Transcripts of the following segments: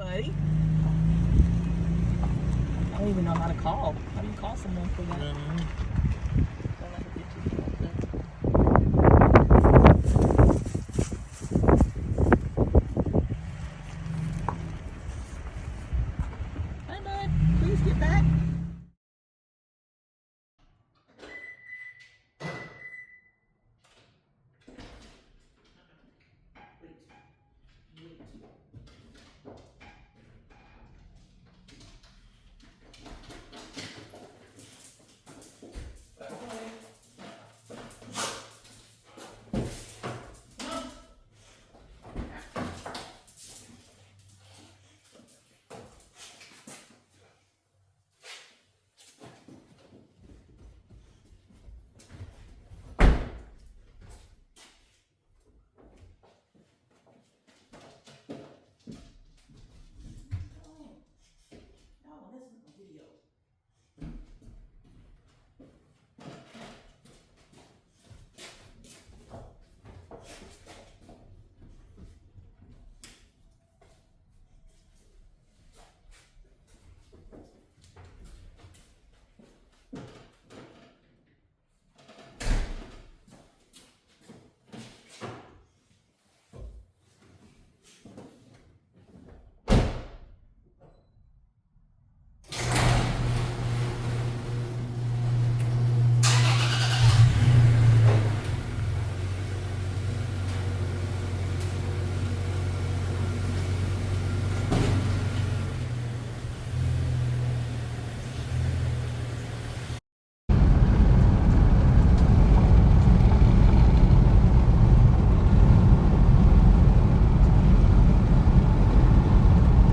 buddy. I don't even know how to call. How do you call someone for that? Hi, bud. Please get back.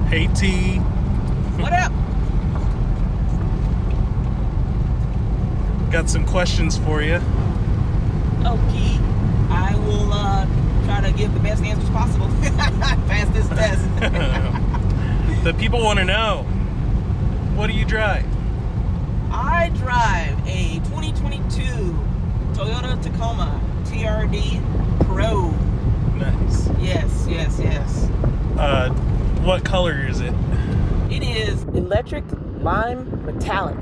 Hey T. What up? Got some questions for you. Okay. I will try to give the best answers possible. Pass this test. The people want to know, what do you drive? I drive a 2022 Toyota Tacoma TRD Pro. Nice. Yes. What color is it? It is electric lime metallic.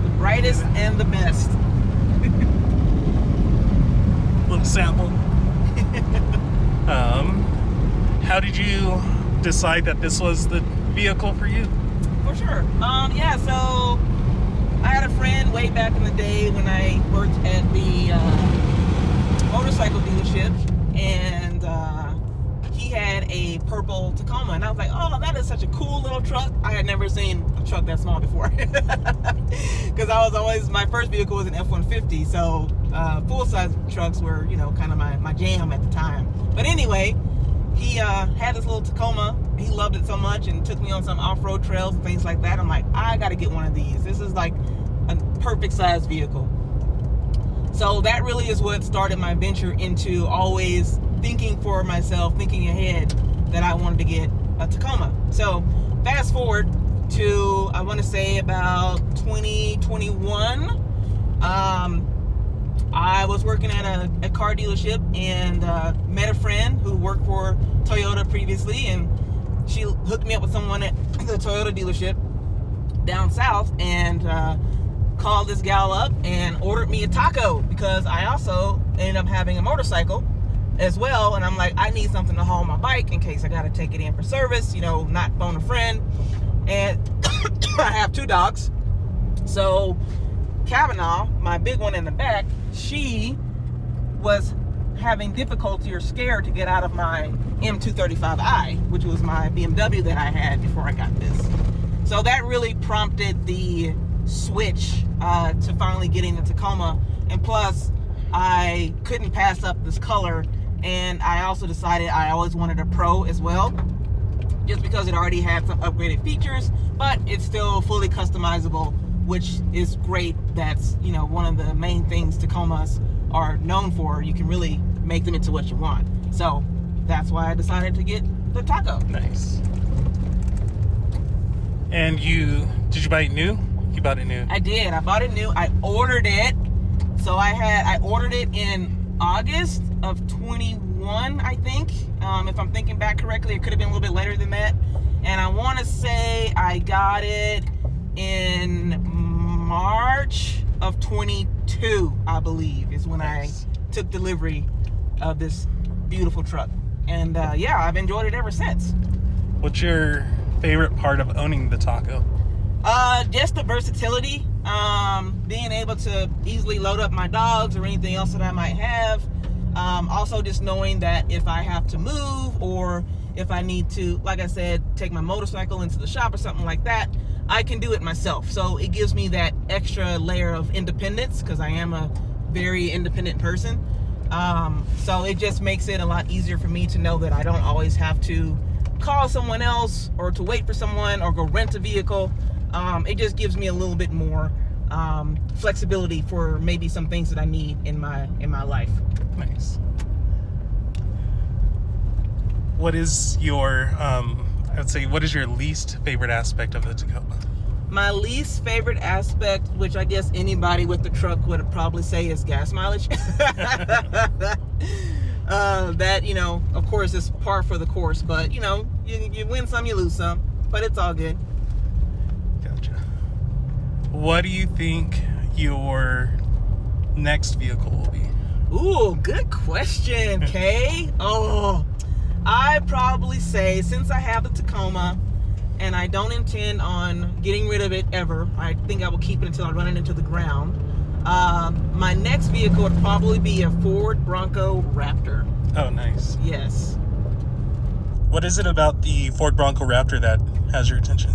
The brightest and the best. Little sample. How did you decide that this was the vehicle for you? For sure. Yeah, so I had a friend way back in the day when I worked at the motorcycle dealership, and he had a purple Tacoma, and I was like, oh, that is such a cool little truck. I had never seen a truck that small before, because my first vehicle was an F-150, so full-size trucks were, kind of my jam at the time. But anyway, he had this little Tacoma. He loved it so much and took me on some off-road trails and things like that. I'm like, I got to get one of these. This is like a perfect size vehicle. So that really is what started my venture into always thinking for myself, thinking ahead, that I wanted to get a Tacoma. So fast forward to, I want to say about 2021. I was working at a car dealership and met a friend who worked for Toyota previously, and she hooked me up with someone at the Toyota dealership down south, and called this gal up and ordered me a taco, because I also ended up having a motorcycle as well, and I'm like, I need something to haul my bike in case I got to take it in for service, not phone a friend. And I have 2 dogs, so Kavanaugh, my big one in the back, she was having difficulty or scared to get out of my M235i, which was my BMW that I had before I got this. So that really prompted the switch to finally getting the Tacoma. And plus, I couldn't pass up this color, and I also decided I always wanted a Pro as well, just because it already had some upgraded features, but it's still fully customizable, which is great. That's, one of the main things Tacomas are known for. You can really make them into what you want. So that's why I decided to get the Taco. Nice. And did you buy it new? You bought it new. I did. I bought it new. I ordered it. So I ordered it in August of 21, I think. If I'm thinking back correctly, it could have been a little bit later than that. And I want to say I got it in March of 22, I believe, is when Nice. I took delivery of this beautiful truck. And yeah, I've enjoyed it ever since. What's your favorite part of owning the Taco? Just the versatility. Being able to easily load up my dogs or anything else that I might have. Also just knowing that if I have to move or if I need to, like I said, take my motorcycle into the shop or something like that, I can do it myself. So it gives me that extra layer of independence because I am a very independent person. So it just makes it a lot easier for me to know that I don't always have to call someone else or to wait for someone or go rent a vehicle. It just gives me a little bit more flexibility for maybe some things that I need in my life. Nice. What is your, what is your least favorite aspect of the Tacoma? My least favorite aspect, which I guess anybody with the truck would probably say, is gas mileage. That, you know, of course, is par for the course, but, you know, you win some, you lose some, but it's all good. Gotcha. What do you think your next vehicle will be? Ooh, good question, Kay. Oh, I'd probably say, since I have the Tacoma and I don't intend on getting rid of it ever, I think I will keep it until I run it into the ground. My next vehicle would probably be a Ford Bronco Raptor. Oh, nice. Yes. What is it about the Ford Bronco Raptor that has your attention?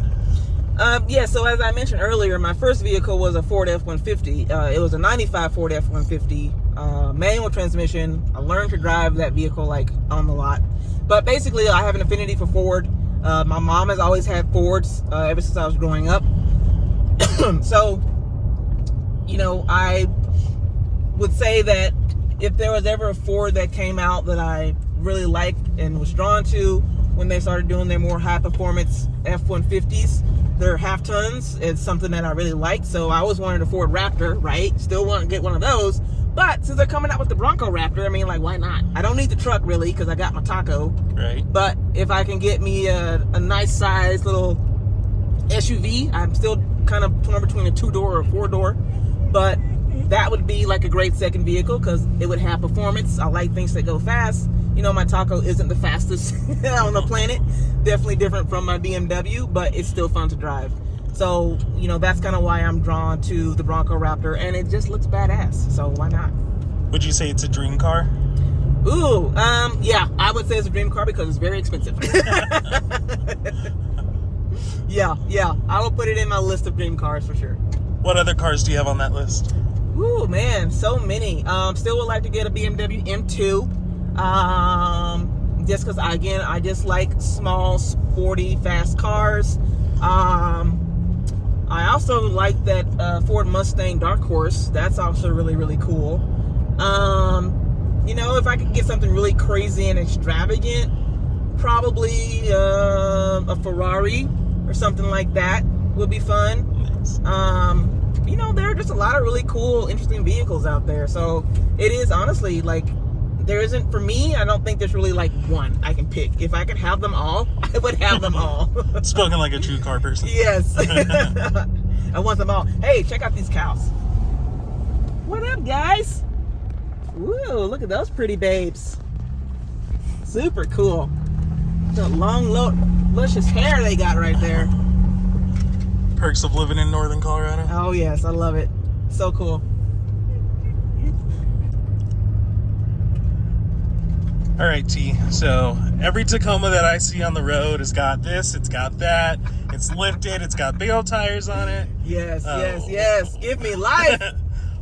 Yeah, so as I mentioned earlier, my first vehicle was a Ford F-150. It was a 95 Ford F-150, manual transmission. I learned to drive that vehicle like on the lot. But basically, I have an affinity for Ford. My mom has always had Fords ever since I was growing up. So, you know, I would say that if there was ever a Ford that came out that I really liked and was drawn to when they started doing their more high performance F-150s, their half tons, it's something that I really liked. So I always wanted a Ford Raptor, right? Still want to get one of those. But since they're coming out with the Bronco Raptor, I mean, like, why not? I don't need the truck really because I got my Taco. Right. But if I can get me a nice size little SUV, I'm still kind of torn between a 2-door or a 4-door. But that would be like a great second vehicle because it would have performance. I like things that go fast. You know, my Taco isn't the fastest on the planet. Definitely different from my BMW, but it's still fun to drive. So, you know, that's kind of why I'm drawn to the Bronco Raptor, and it just looks badass. So why not? Would you say it's a dream car? Ooh, yeah, I would say it's a dream car because it's very expensive. Yeah, I will put it in my list of dream cars for sure. What other cars do you have on that list? Ooh, man, so many. Still would like to get a BMW M2. Just because, again, I just like small, sporty, fast cars. I also like that Ford Mustang Dark Horse. That's also really, really cool. You know, if I could get something really crazy and extravagant, probably a Ferrari or something like that would be fun. Nice. You know, there are just a lot of really cool, interesting vehicles out there. So it is honestly like, there isn't, for me, I don't think there's really like one I can pick. If I could have them all, I would have them all. Spoken like a true car person. Yes. I want them all. Hey, check out these cows. What up, guys? Woo, look at those pretty babes. Super cool. The long, luscious hair they got right there. Perks of living in northern Colorado. Oh, yes, I love it. So cool. All right, T. So every Tacoma that I see on the road has got this, it's got that, it's lifted, it's got big old tires on it. Yes, yes. Give me life.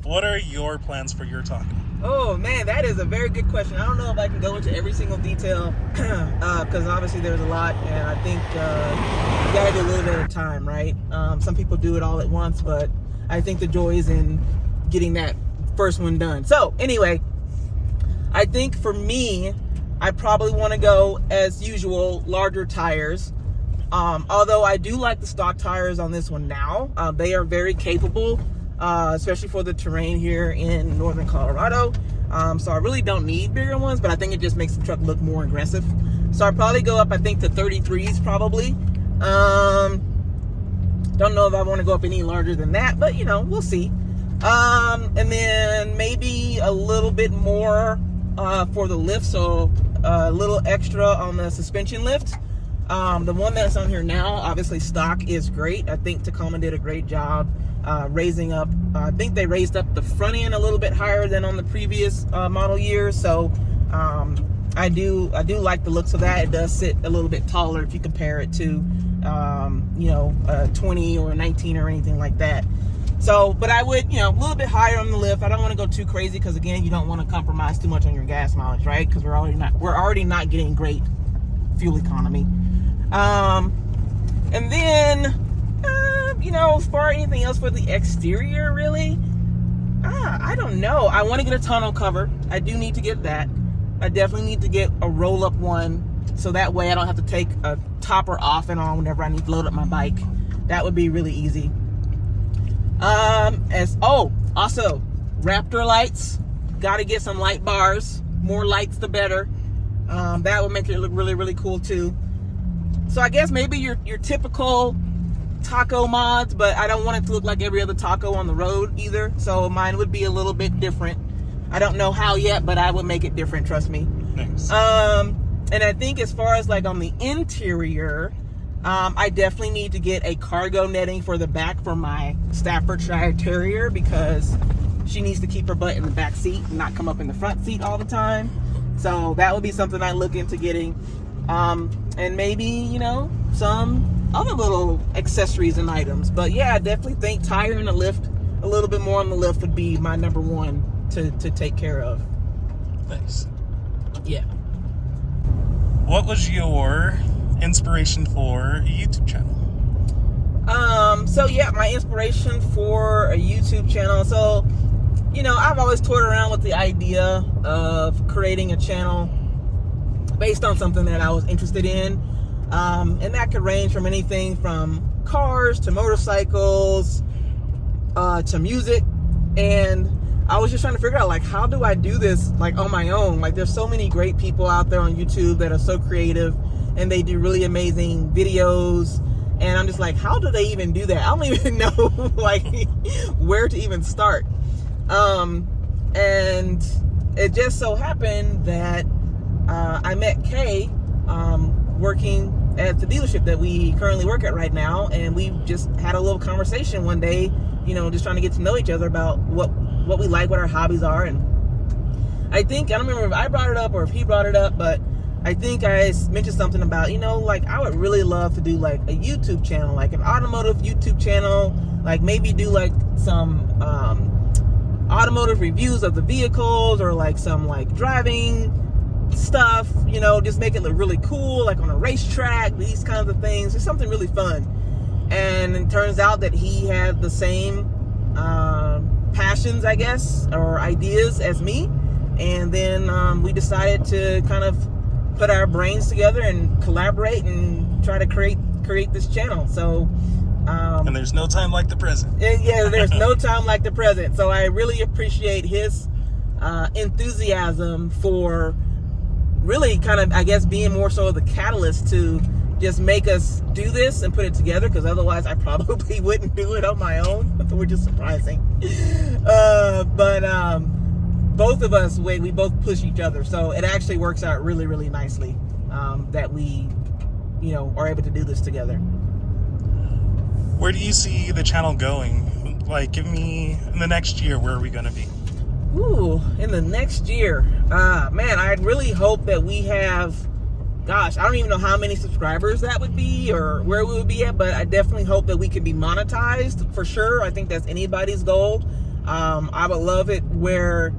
What are your plans for your Taco? Oh, man, that is a very good question. I don't know if I can go into every single detail because obviously there's a lot, and I think you got to do a little bit at a time, right? Some people do it all at once, but I think the joy is in getting that first one done. So, anyway, I think for me, I probably want to go, as usual, larger tires. Although I do like the stock tires on this one now. They are very capable, especially for the terrain here in northern Colorado. So I really don't need bigger ones, but I think it just makes the truck look more aggressive. So I'll probably go up, I think, to 33s probably. Don't know if I want to go up any larger than that, but we'll see. And then maybe a little bit more for the lift, so a little extra on the suspension lift. The one that's on here now, obviously stock, is great. I think Tacoma did a great job raising up. I think they raised up the front end a little bit higher than on the previous model year. So I do like the looks of that. It does sit a little bit taller if you compare it to a 20 or a 19 or anything like that. So, but I would, a little bit higher on the lift. I don't want to go too crazy because, again, you don't want to compromise too much on your gas mileage, right? Because we're already not getting great fuel economy. And then, as far as anything else for the exterior, really, I don't know. I want to get a tonneau cover. I do need to get that. I definitely need to get a roll-up one, so that way I don't have to take a topper off and on whenever I need to load up my bike. That would be really easy. Also Raptor lights. Got to get some light bars. More lights the better. That would make it look really, really cool too. So I guess maybe your typical taco mods, but I don't want it to look like every other taco on the road either. So mine would be a little bit different. I don't know how yet, but I would make it different, trust me. Nice. And I think as far as like on the interior, I definitely need to get a cargo netting for the back for my Staffordshire Terrier, because she needs to keep her butt in the back seat and not come up in the front seat all the time. So that would be something I look into getting. And maybe, some other little accessories and items. But yeah, I definitely think tire and a lift, a little bit more on the lift would be my number one to take care of. Nice. Yeah. What was your inspiration for a YouTube channel? So yeah, my inspiration for a YouTube channel. So, I've always toyed around with the idea of creating a channel based on something that I was interested in. And that could range from anything from cars to motorcycles, to music. And I was just trying to figure out, like, how do I do this, like, on my own? Like, there's so many great people out there on YouTube that are so creative, and they do really amazing videos. And I'm just like, how do they even do that? I don't even know, like, where to even start. And it just so happened that I met Kay working at the dealership that we currently work at right now, and we just had a little conversation one day, just trying to get to know each other about what we like, what our hobbies are. And I don't remember if I brought it up or if he brought it up, but I think I mentioned something about, like, I would really love to do like a YouTube channel, like an automotive YouTube channel, like maybe do like some automotive reviews of the vehicles, or like some like driving stuff, just make it look really cool, like on a racetrack, these kinds of things. It's something really fun. And it turns out that he had the same passions, I guess, or ideas as me. And then we decided to kind of put our brains together and collaborate and try to create this channel. So and there's no time like the present. Yeah, there's no time like the present. So I really appreciate his enthusiasm for really kind of, I guess, being more so the catalyst to just make us do this and put it together, because otherwise I probably wouldn't do it on my own, which is surprising. But both of us, we both push each other, so it actually works out really, really nicely that we, are able to do this together. Where do you see the channel going? Like, give me, in the next year, where are we going to be? Ooh, in the next year, man, I really hope that we have, gosh, I don't even know how many subscribers that would be or where we would be at, but I definitely hope that we could be monetized for sure. I think that's anybody's goal. I would love it where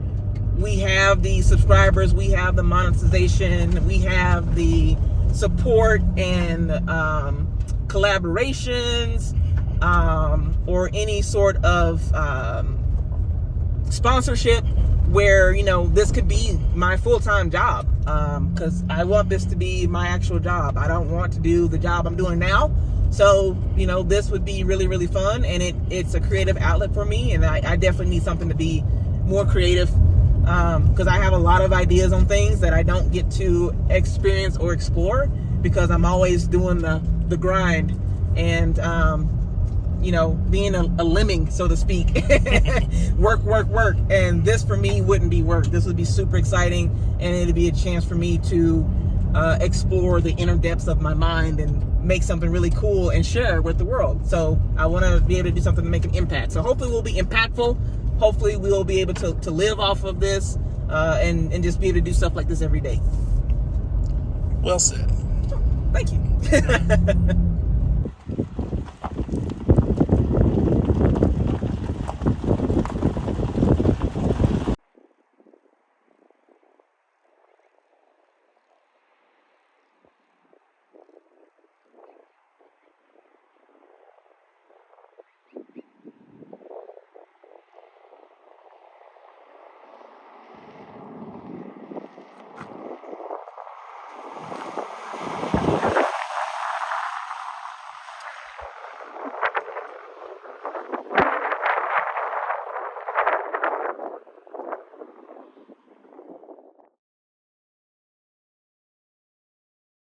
we have the subscribers, we have the monetization, we have the support and collaborations, or any sort of sponsorship where, you know, this could be my full-time job, because I want this to be my actual job. I don't want to do the job I'm doing now. So, you know, this would be really, really fun, and it's a creative outlet for me, and I definitely need something to be more creative, because I have a lot of ideas on things that I don't get to experience or explore because I'm always doing the grind and, you know, being a lemming, so to speak. work. And this for me wouldn't be work. This would be super exciting, and it'd be a chance for me to explore the inner depths of my mind and make something really cool and share with the world. So I want to be able to do something to make an impact. So hopefully we'll be impactful. Hopefully we'll be able to live off of this, and just be able to do stuff like this every day. Well said. Thank you.